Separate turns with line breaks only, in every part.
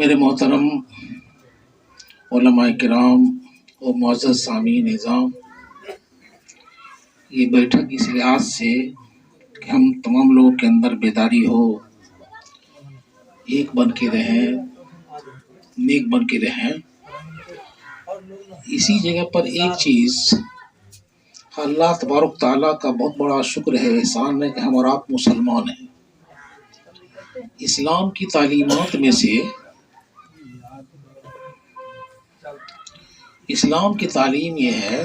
میرے محترم علماء کرام اور معزز سامعین نظام، یہ بیٹھک اس لحاظ سے کہ ہم تمام لوگوں کے اندر بیداری ہو، ایک بن کے رہیں، نیک بن کے رہیں۔ اسی جگہ پر ایک چیز اللہ تبارک تعالیٰ کا بہت بڑا شکر ہے، احسان ہے کہ ہم اور آپ مسلمان ہیں۔ اسلام کی تعلیمات میں سے اسلام کی تعلیم یہ ہے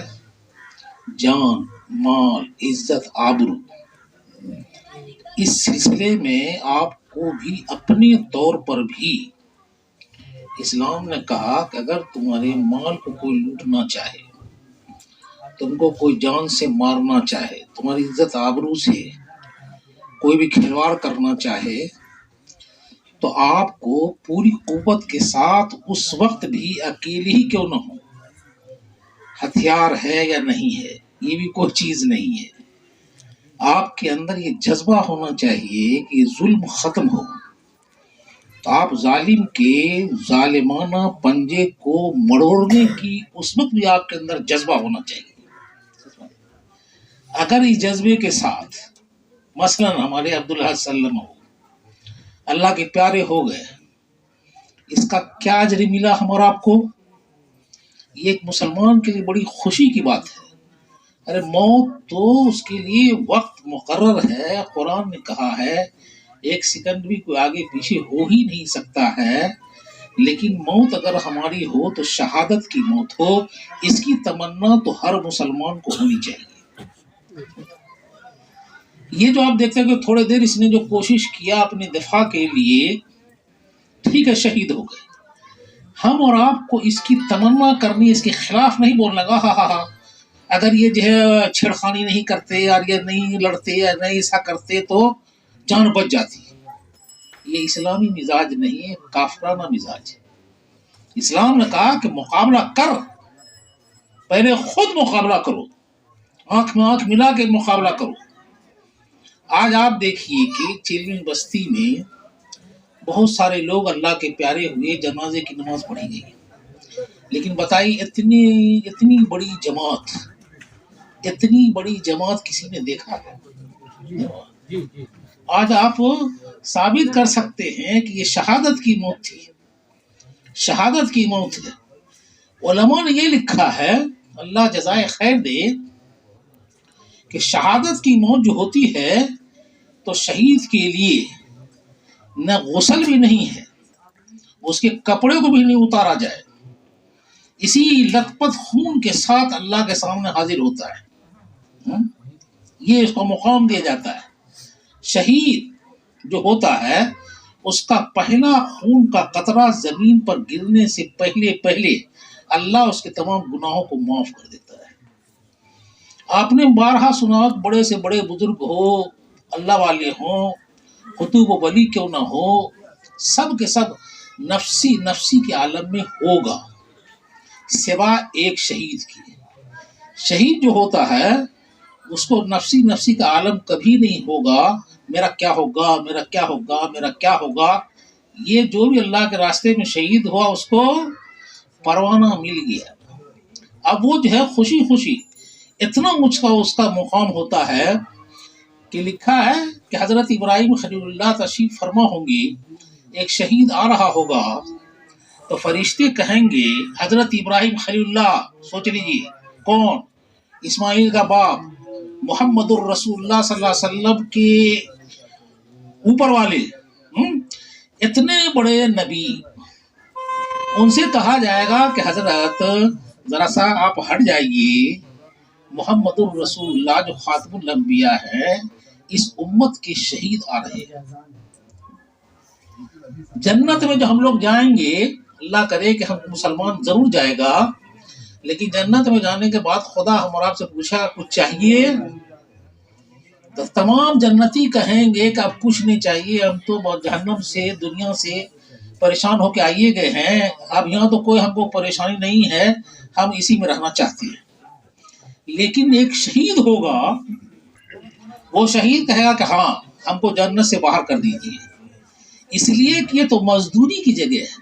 جان، مال، عزت، آبرو۔ اس سلسلے میں آپ کو بھی اپنے طور پر بھی اسلام نے کہا کہ اگر تمہارے مال کو کوئی لوٹنا چاہے، تم کو کوئی جان سے مارنا چاہے، تمہاری عزت آبرو سے کوئی بھی کھلواڑ کرنا چاہے، تو آپ کو پوری قوت کے ساتھ اس وقت بھی اکیلے ہی کیوں نہ ہو، ہتھیار ہے یا نہیں ہے یہ بھی کوئی چیز نہیں ہے، آپ کے اندر یہ جذبہ ہونا چاہیے کہ یہ ظلم ختم ہو، تو آپ ظالم کے ظالمانہ پنجے کو مڑوڑنے کی اس وقت بھی آپ کے اندر جذبہ ہونا چاہیے۔ اگر اس جذبے کے ساتھ مثلا ہمارے عبداللہ صلی اللہ علیہ وسلم اللہ کے پیارے ہو گئے، اس کا کیا اجر ملا ہم اور آپ کو؟ یہ ایک مسلمان کے لیے بڑی خوشی کی بات ہے۔ ارے موت تو اس کے لیے وقت مقرر ہے، قرآن نے کہا ہے ایک سیکنڈ بھی کوئی آگے پیچھے ہو ہی نہیں سکتا ہے، لیکن موت اگر ہماری ہو تو شہادت کی موت ہو، اس کی تمنا تو ہر مسلمان کو ہونی چاہیے۔ یہ جو آپ دیکھتے ہیں کہ تھوڑے دیر اس نے جو کوشش کیا اپنے دفاع کے لیے، ٹھیک ہے شہید ہو گئے، ہم اور آپ کو اس کی تمنا کرنی، اس کے خلاف نہیں بولنا گا ہاں اگر یہ جو ہے چھیڑخانی نہیں کرتے اور یہ نہیں لڑتے یا نہیں ایسا کرتے تو جان بچ جاتی۔ یہ اسلامی مزاج نہیں ہے، کافرانہ مزاج ہے۔ اسلام نے کہا کہ مقابلہ کر، پہلے خود مقابلہ کرو، آنکھ میں آنکھ ملا کے مقابلہ کرو۔ آج آپ دیکھیے کہ چیلوین بستی میں بہت سارے لوگ اللہ کے پیارے ہوئے، جنازے کی نماز پڑھی گئی، لیکن بتائیے اتنی بڑی جماعت کسی نے دیکھا ہے؟ آج آپ ثابت کر سکتے ہیں کہ یہ شہادت کی موت تھی، شہادت کی موت ہے۔ علماء نے یہ لکھا ہے، اللہ جزائے خیر دے، کہ شہادت کی موت جو ہوتی ہے تو شہید کے لیے نہ غسل بھی نہیں ہے، اس کے کپڑے کو بھی نہیں اتارا جائے، اسی لت پت خون کے ساتھ اللہ کے سامنے حاضر ہوتا ہے، یہ اس کو مقام دیا جاتا ہے۔ شہید جو ہوتا ہے اس کا پہلا خون کا قطرہ زمین پر گرنے سے پہلے اللہ اس کے تمام گناہوں کو معاف کر دیتا ہے۔ آپ نے بارہا سنا، بڑے سے بڑے بزرگ ہو، اللہ والے ہوں، خطوب و ولی کیوں نہ ہو، سب کے سب نفسی کے عالم میں ہوگا، سوا ایک شہید کی۔ شہید جو ہوتا ہے اس کو نفسی کا عالم کبھی نہیں ہوگا، میرا کیا ہوگا، میرا کیا ہوگا، میرا کیا ہوگا۔ یہ جو بھی اللہ کے راستے میں شہید ہوا اس کو پروانہ مل گیا، اب وہ جو ہے خوشی اتنا اس کا مقام ہوتا ہے کہ لکھا ہے کہ حضرت ابراہیم خلیل اللہ تشریف فرما ہوں گے، ایک شہید آ رہا ہوگا تو فرشتے کہیں گے حضرت ابراہیم خلیل اللہ، سوچ لیجیے کون، اسماعیل کا باپ، محمد الرسول اللہ صلی اللہ علیہ وسلم کے اوپر والے، اتنے بڑے نبی، ان سے کہا جائے گا کہ حضرت ذرا سا آپ ہٹ جائیے، محمد الرسول اللہ جو خاتم الانبیاء ہے اس امت کے شہید آ رہے ہیں۔ جنت میں جو ہم لوگ جائیں گے، اللہ کرے کہ ہم مسلمان ضرور جائے گا، لیکن جنت میں جانے کے بعد خدا ہم اور آپ سے پوچھا کچھ چاہیے؟ تو تمام جنتی کہیں گے کہ اب کچھ نہیں چاہیے، ہم تو جہنم سے، دنیا سے پریشان ہو کے آئیے گئے ہیں، اب یہاں تو کوئی ہم کو پریشانی نہیں ہے، ہم اسی میں رہنا چاہتے ہیں۔ لیکن ایک شہید ہوگا، وہ شہید کہے گا کہ ہاں ہم کو جنت سے باہر کر دیجیے، اس لیے کہ یہ تو مزدوری کی جگہ ہے،